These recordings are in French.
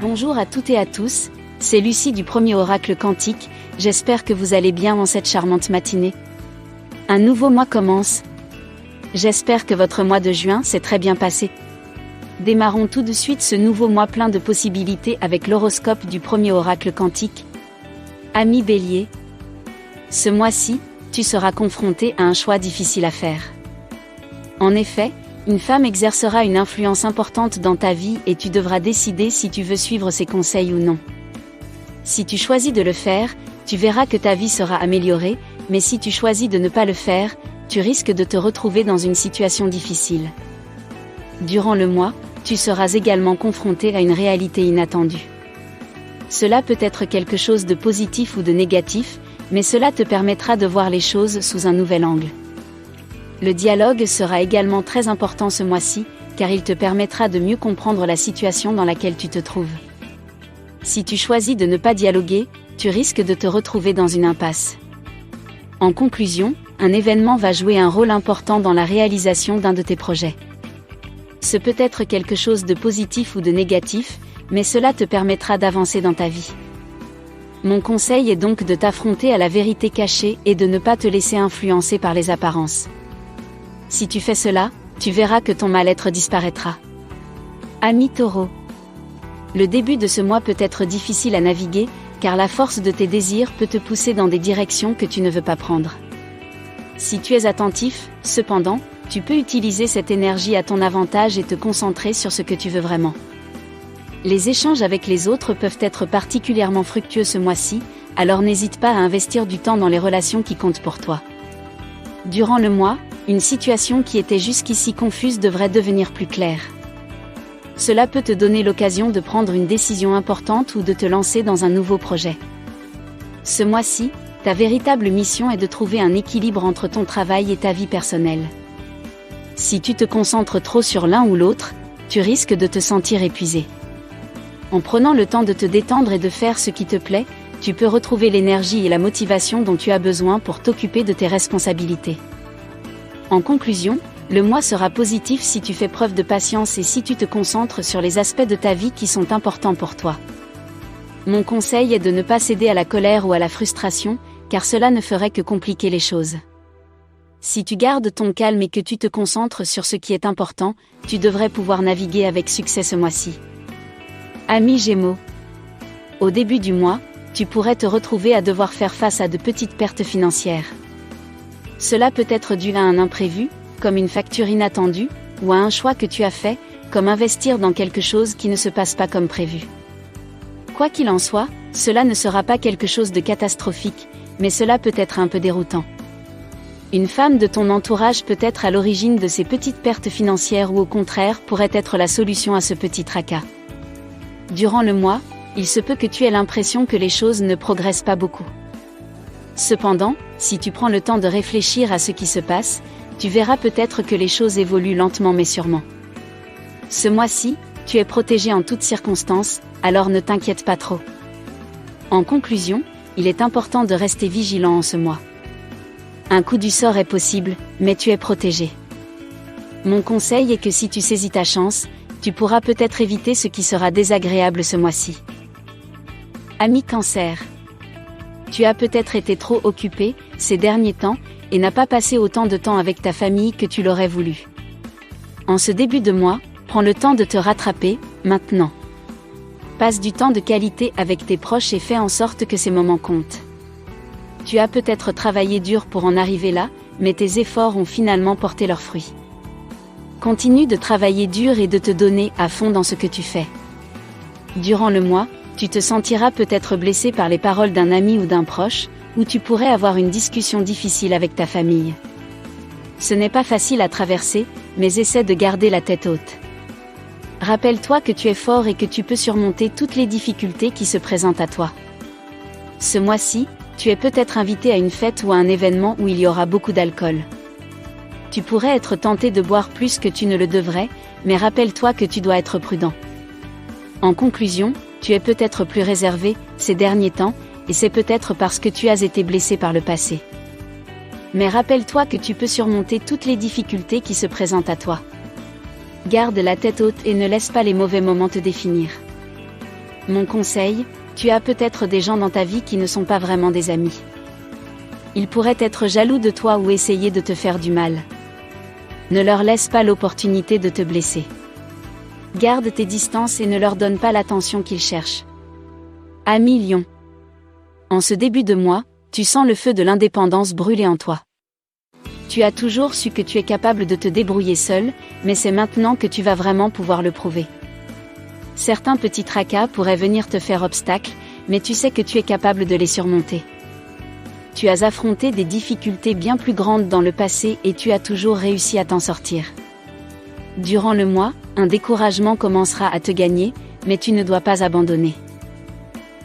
Bonjour à toutes et à tous, c'est Lucie du premier oracle quantique, j'espère que vous allez bien en cette charmante matinée. Un nouveau mois commence. J'espère que votre mois de juin s'est très bien passé. Démarrons tout de suite ce nouveau mois plein de possibilités avec l'horoscope du premier oracle quantique. Ami Bélier. Ce mois-ci, tu seras confronté à un choix difficile à faire. En effet, une femme exercera une influence importante dans ta vie et tu devras décider si tu veux suivre ses conseils ou non. Si tu choisis de le faire, tu verras que ta vie sera améliorée, mais si tu choisis de ne pas le faire, tu risques de te retrouver dans une situation difficile. Durant le mois, tu seras également confronté à une réalité inattendue. Cela peut être quelque chose de positif ou de négatif, mais cela te permettra de voir les choses sous un nouvel angle. Le dialogue sera également très important ce mois-ci, car il te permettra de mieux comprendre la situation dans laquelle tu te trouves. Si tu choisis de ne pas dialoguer, tu risques de te retrouver dans une impasse. En conclusion, un événement va jouer un rôle important dans la réalisation d'un de tes projets. Ce peut être quelque chose de positif ou de négatif, mais cela te permettra d'avancer dans ta vie. Mon conseil est donc de t'affronter à la vérité cachée et de ne pas te laisser influencer par les apparences. Si tu fais cela, tu verras que ton mal-être disparaîtra. Ami Taureau. Le début de ce mois peut être difficile à naviguer, car la force de tes désirs peut te pousser dans des directions que tu ne veux pas prendre. Si tu es attentif, cependant, tu peux utiliser cette énergie à ton avantage et te concentrer sur ce que tu veux vraiment. Les échanges avec les autres peuvent être particulièrement fructueux ce mois-ci, alors n'hésite pas à investir du temps dans les relations qui comptent pour toi. Durant le mois, une situation qui était jusqu'ici confuse devrait devenir plus claire. Cela peut te donner l'occasion de prendre une décision importante ou de te lancer dans un nouveau projet. Ce mois-ci, ta véritable mission est de trouver un équilibre entre ton travail et ta vie personnelle. Si tu te concentres trop sur l'un ou l'autre, tu risques de te sentir épuisé. En prenant le temps de te détendre et de faire ce qui te plaît, tu peux retrouver l'énergie et la motivation dont tu as besoin pour t'occuper de tes responsabilités. En conclusion, le mois sera positif si tu fais preuve de patience et si tu te concentres sur les aspects de ta vie qui sont importants pour toi. Mon conseil est de ne pas céder à la colère ou à la frustration, car cela ne ferait que compliquer les choses. Si tu gardes ton calme et que tu te concentres sur ce qui est important, tu devrais pouvoir naviguer avec succès ce mois-ci. Ami Gémeaux. Au début du mois, tu pourrais te retrouver à devoir faire face à de petites pertes financières. Cela peut être dû à un imprévu, comme une facture inattendue, ou à un choix que tu as fait, comme investir dans quelque chose qui ne se passe pas comme prévu. Quoi qu'il en soit, cela ne sera pas quelque chose de catastrophique, mais cela peut être un peu déroutant. Une femme de ton entourage peut être à l'origine de ces petites pertes financières ou au contraire pourrait être la solution à ce petit tracas. Durant le mois, il se peut que tu aies l'impression que les choses ne progressent pas beaucoup. Cependant, si tu prends le temps de réfléchir à ce qui se passe, tu verras peut-être que les choses évoluent lentement mais sûrement. Ce mois-ci, tu es protégé en toutes circonstances, alors ne t'inquiète pas trop. En conclusion, il est important de rester vigilant en ce mois. Un coup du sort est possible, mais tu es protégé. Mon conseil est que si tu saisis ta chance, tu pourras peut-être éviter ce qui sera désagréable ce mois-ci. Ami Cancer. Tu as peut-être été trop occupé, ces derniers temps, et n'as pas passé autant de temps avec ta famille que tu l'aurais voulu. En ce début de mois, prends le temps de te rattraper, maintenant. Passe du temps de qualité avec tes proches et fais en sorte que ces moments comptent. Tu as peut-être travaillé dur pour en arriver là, mais tes efforts ont finalement porté leurs fruits. Continue de travailler dur et de te donner à fond dans ce que tu fais. Durant le mois, tu te sentiras peut-être blessé par les paroles d'un ami ou d'un proche, ou tu pourrais avoir une discussion difficile avec ta famille. Ce n'est pas facile à traverser, mais essaie de garder la tête haute. Rappelle-toi que tu es fort et que tu peux surmonter toutes les difficultés qui se présentent à toi. Ce mois-ci, tu es peut-être invité à une fête ou à un événement où il y aura beaucoup d'alcool. Tu pourrais être tenté de boire plus que tu ne le devrais, mais rappelle-toi que tu dois être prudent. En conclusion, tu es peut-être plus réservé, ces derniers temps, et c'est peut-être parce que tu as été blessé par le passé. Mais rappelle-toi que tu peux surmonter toutes les difficultés qui se présentent à toi. Garde la tête haute et ne laisse pas les mauvais moments te définir. Mon conseil, tu as peut-être des gens dans ta vie qui ne sont pas vraiment des amis. Ils pourraient être jaloux de toi ou essayer de te faire du mal. Ne leur laisse pas l'opportunité de te blesser. Garde tes distances et ne leur donne pas l'attention qu'ils cherchent. Ami Lion. En ce début de mois, tu sens le feu de l'indépendance brûler en toi. Tu as toujours su que tu es capable de te débrouiller seul, mais c'est maintenant que tu vas vraiment pouvoir le prouver. Certains petits tracas pourraient venir te faire obstacle, mais tu sais que tu es capable de les surmonter. Tu as affronté des difficultés bien plus grandes dans le passé et tu as toujours réussi à t'en sortir. Durant le mois, un découragement commencera à te gagner, mais tu ne dois pas abandonner.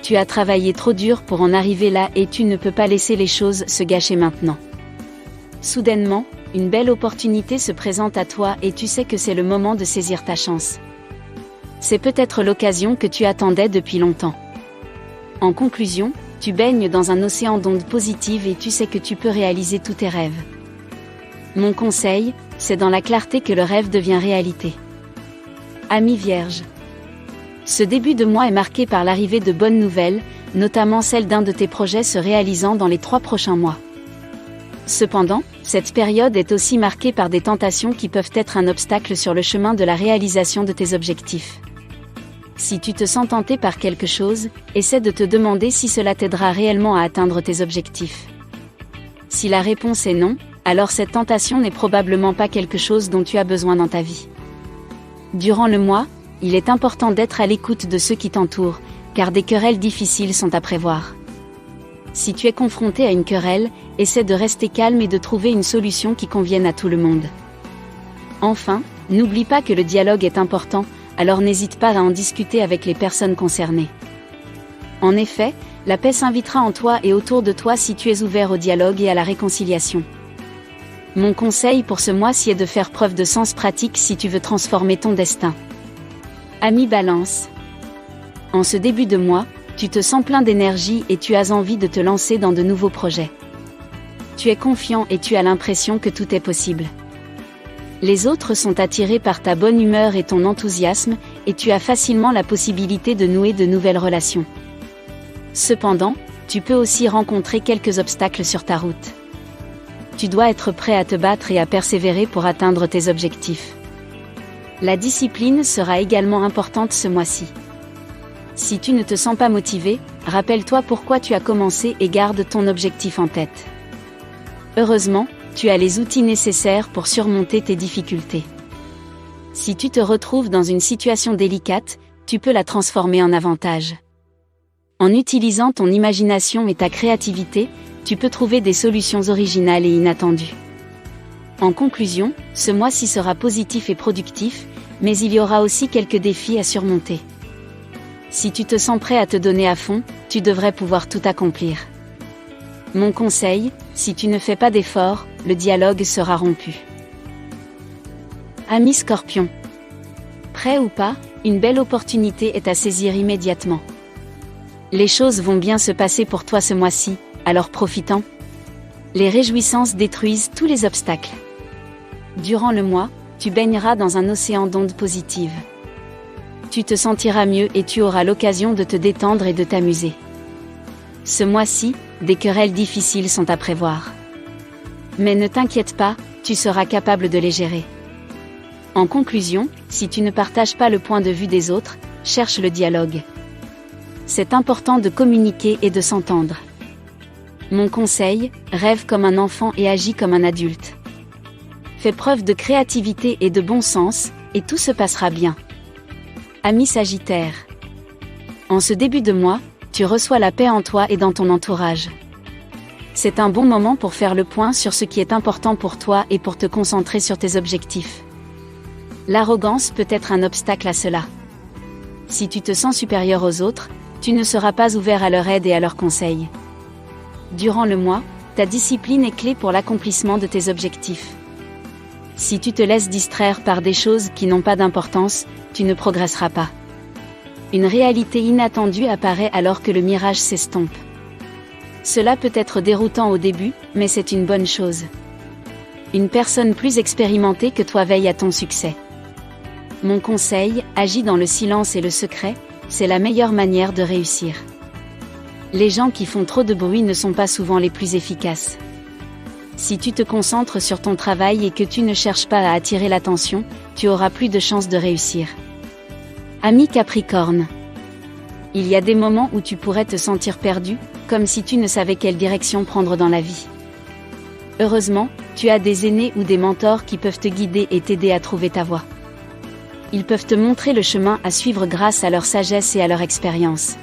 Tu as travaillé trop dur pour en arriver là et tu ne peux pas laisser les choses se gâcher maintenant. Soudainement, une belle opportunité se présente à toi et tu sais que c'est le moment de saisir ta chance. C'est peut-être l'occasion que tu attendais depuis longtemps. En conclusion, tu baignes dans un océan d'ondes positives et tu sais que tu peux réaliser tous tes rêves. Mon conseil, c'est dans la clarté que le rêve devient réalité. Ami Vierge. Ce début de mois est marqué par l'arrivée de bonnes nouvelles, notamment celle d'un de tes projets se réalisant dans les 3 prochains mois. Cependant, cette période est aussi marquée par des tentations qui peuvent être un obstacle sur le chemin de la réalisation de tes objectifs. Si tu te sens tenté par quelque chose, essaie de te demander si cela t'aidera réellement à atteindre tes objectifs. Si la réponse est non, alors cette tentation n'est probablement pas quelque chose dont tu as besoin dans ta vie. Durant le mois, il est important d'être à l'écoute de ceux qui t'entourent, car des querelles difficiles sont à prévoir. Si tu es confronté à une querelle, essaie de rester calme et de trouver une solution qui convienne à tout le monde. Enfin, n'oublie pas que le dialogue est important, alors n'hésite pas à en discuter avec les personnes concernées. En effet, la paix s'invitera en toi et autour de toi si tu es ouvert au dialogue et à la réconciliation. Mon conseil pour ce mois-ci est de faire preuve de sens pratique si tu veux transformer ton destin. Ami Balance. En ce début de mois, tu te sens plein d'énergie et tu as envie de te lancer dans de nouveaux projets. Tu es confiant et tu as l'impression que tout est possible. Les autres sont attirés par ta bonne humeur et ton enthousiasme, et tu as facilement la possibilité de nouer de nouvelles relations. Cependant, tu peux aussi rencontrer quelques obstacles sur ta route. Tu dois être prêt à te battre et à persévérer pour atteindre tes objectifs. La discipline sera également importante ce mois-ci. Si tu ne te sens pas motivé, rappelle-toi pourquoi tu as commencé et garde ton objectif en tête. Heureusement, tu as les outils nécessaires pour surmonter tes difficultés. Si tu te retrouves dans une situation délicate, tu peux la transformer en avantage. En utilisant ton imagination et ta créativité, tu peux trouver des solutions originales et inattendues. En conclusion, ce mois-ci sera positif et productif, mais il y aura aussi quelques défis à surmonter. Si tu te sens prêt à te donner à fond, tu devrais pouvoir tout accomplir. Mon conseil, si tu ne fais pas d'efforts, le dialogue sera rompu. Ami Scorpion. Prêt ou pas, une belle opportunité est à saisir immédiatement. Les choses vont bien se passer pour toi ce mois-ci, alors profitons. Les réjouissances détruisent tous les obstacles. Durant le mois, tu baigneras dans un océan d'ondes positives. Tu te sentiras mieux et tu auras l'occasion de te détendre et de t'amuser. Ce mois-ci, des querelles difficiles sont à prévoir. Mais ne t'inquiète pas, tu seras capable de les gérer. En conclusion, si tu ne partages pas le point de vue des autres, cherche le dialogue. C'est important de communiquer et de s'entendre. Mon conseil, rêve comme un enfant et agis comme un adulte. Fais preuve de créativité et de bon sens, et tout se passera bien. Ami Sagittaire. En ce début de mois, tu reçois la paix en toi et dans ton entourage. C'est un bon moment pour faire le point sur ce qui est important pour toi et pour te concentrer sur tes objectifs. L'arrogance peut être un obstacle à cela. Si tu te sens supérieur aux autres, tu ne seras pas ouvert à leur aide et à leurs conseils. Durant le mois, ta discipline est clé pour l'accomplissement de tes objectifs. Si tu te laisses distraire par des choses qui n'ont pas d'importance, tu ne progresseras pas. Une réalité inattendue apparaît alors que le mirage s'estompe. Cela peut être déroutant au début, mais c'est une bonne chose. Une personne plus expérimentée que toi veille à ton succès. Mon conseil, agis dans le silence et le secret, c'est la meilleure manière de réussir. Les gens qui font trop de bruit ne sont pas souvent les plus efficaces. Si tu te concentres sur ton travail et que tu ne cherches pas à attirer l'attention, tu auras plus de chances de réussir. Ami Capricorne. Il y a des moments où tu pourrais te sentir perdu, comme si tu ne savais quelle direction prendre dans la vie. Heureusement, tu as des aînés ou des mentors qui peuvent te guider et t'aider à trouver ta voie. Ils peuvent te montrer le chemin à suivre grâce à leur sagesse et à leur expérience.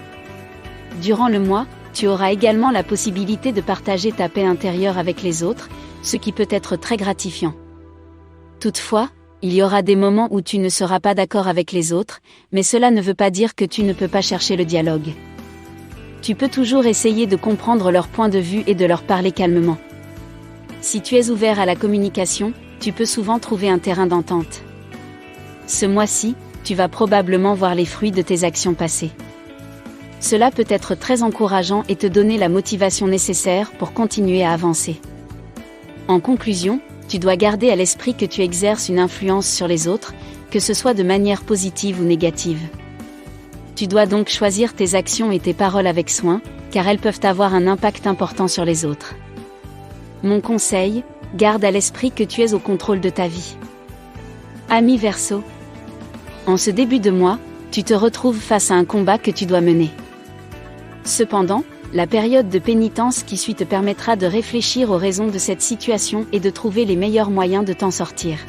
Durant le mois, tu auras également la possibilité de partager ta paix intérieure avec les autres, ce qui peut être très gratifiant. Toutefois, il y aura des moments où tu ne seras pas d'accord avec les autres, mais cela ne veut pas dire que tu ne peux pas chercher le dialogue. Tu peux toujours essayer de comprendre leur point de vue et de leur parler calmement. Si tu es ouvert à la communication, tu peux souvent trouver un terrain d'entente. Ce mois-ci, tu vas probablement voir les fruits de tes actions passées. Cela peut être très encourageant et te donner la motivation nécessaire pour continuer à avancer. En conclusion, tu dois garder à l'esprit que tu exerces une influence sur les autres, que ce soit de manière positive ou négative. Tu dois donc choisir tes actions et tes paroles avec soin, car elles peuvent avoir un impact important sur les autres. Mon conseil, garde à l'esprit que tu es au contrôle de ta vie. Ami Verseau. En ce début de mois, tu te retrouves face à un combat que tu dois mener. Cependant, la période de pénitence qui suit te permettra de réfléchir aux raisons de cette situation et de trouver les meilleurs moyens de t'en sortir.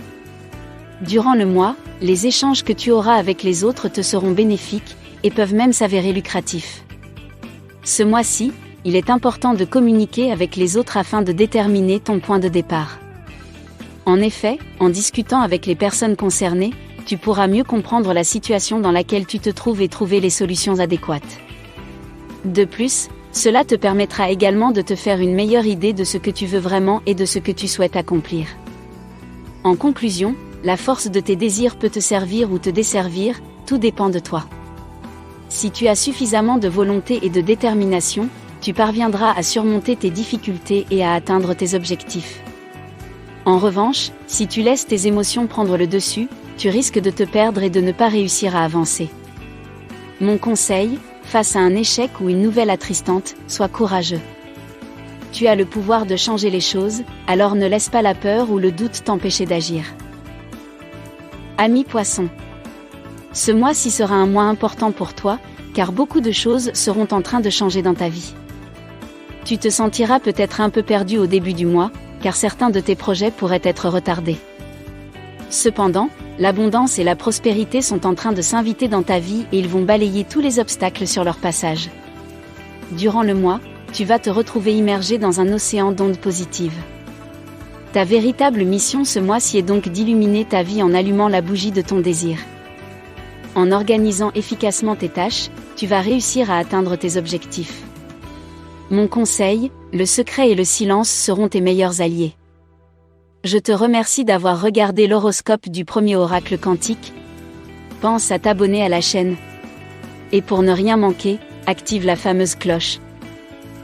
Durant le mois, les échanges que tu auras avec les autres te seront bénéfiques, et peuvent même s'avérer lucratifs. Ce mois-ci, il est important de communiquer avec les autres afin de déterminer ton point de départ. En effet, en discutant avec les personnes concernées, tu pourras mieux comprendre la situation dans laquelle tu te trouves et trouver les solutions adéquates. De plus, cela te permettra également de te faire une meilleure idée de ce que tu veux vraiment et de ce que tu souhaites accomplir. En conclusion, la force de tes désirs peut te servir ou te desservir, tout dépend de toi. Si tu as suffisamment de volonté et de détermination, tu parviendras à surmonter tes difficultés et à atteindre tes objectifs. En revanche, si tu laisses tes émotions prendre le dessus, tu risques de te perdre et de ne pas réussir à avancer. Mon conseil, face à un échec ou une nouvelle attristante, sois courageux. Tu as le pouvoir de changer les choses, alors ne laisse pas la peur ou le doute t'empêcher d'agir. Ami Poisson. Ce mois-ci sera un mois important pour toi, car beaucoup de choses seront en train de changer dans ta vie. Tu te sentiras peut-être un peu perdu au début du mois, car certains de tes projets pourraient être retardés. Cependant, l'abondance et la prospérité sont en train de s'inviter dans ta vie et ils vont balayer tous les obstacles sur leur passage. Durant le mois, tu vas te retrouver immergé dans un océan d'ondes positives. Ta véritable mission ce mois-ci est donc d'illuminer ta vie en allumant la bougie de ton désir. En organisant efficacement tes tâches, tu vas réussir à atteindre tes objectifs. Mon conseil, le secret et le silence seront tes meilleurs alliés. Je te remercie d'avoir regardé l'horoscope du premier oracle quantique. Pense à t'abonner à la chaîne. Et pour ne rien manquer, active la fameuse cloche.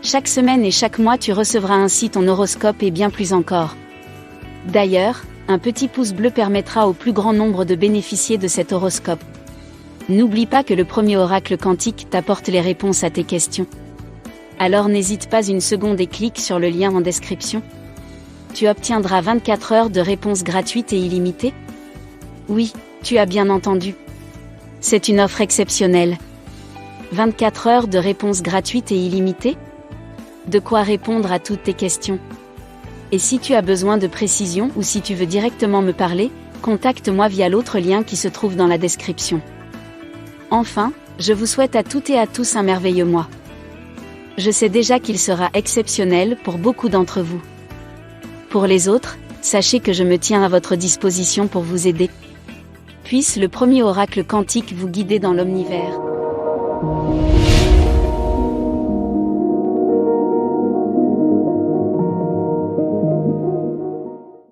Chaque semaine et chaque mois tu recevras ainsi ton horoscope et bien plus encore. D'ailleurs, un petit pouce bleu permettra au plus grand nombre de bénéficier de cet horoscope. N'oublie pas que le premier oracle quantique t'apporte les réponses à tes questions. Alors n'hésite pas une seconde et clique sur le lien en description. Tu obtiendras 24 heures de réponses gratuites et illimitées. Oui, tu as bien entendu. C'est une offre exceptionnelle. 24 heures de réponses gratuites et illimitées? De quoi répondre à toutes tes questions. Et si tu as besoin de précision ou si tu veux directement me parler, contacte-moi via l'autre lien qui se trouve dans la description. Enfin, je vous souhaite à toutes et à tous un merveilleux mois. Je sais déjà qu'il sera exceptionnel pour beaucoup d'entre vous. Pour les autres, sachez que je me tiens à votre disposition pour vous aider. Puisse le premier oracle quantique vous guider dans l'omnivers.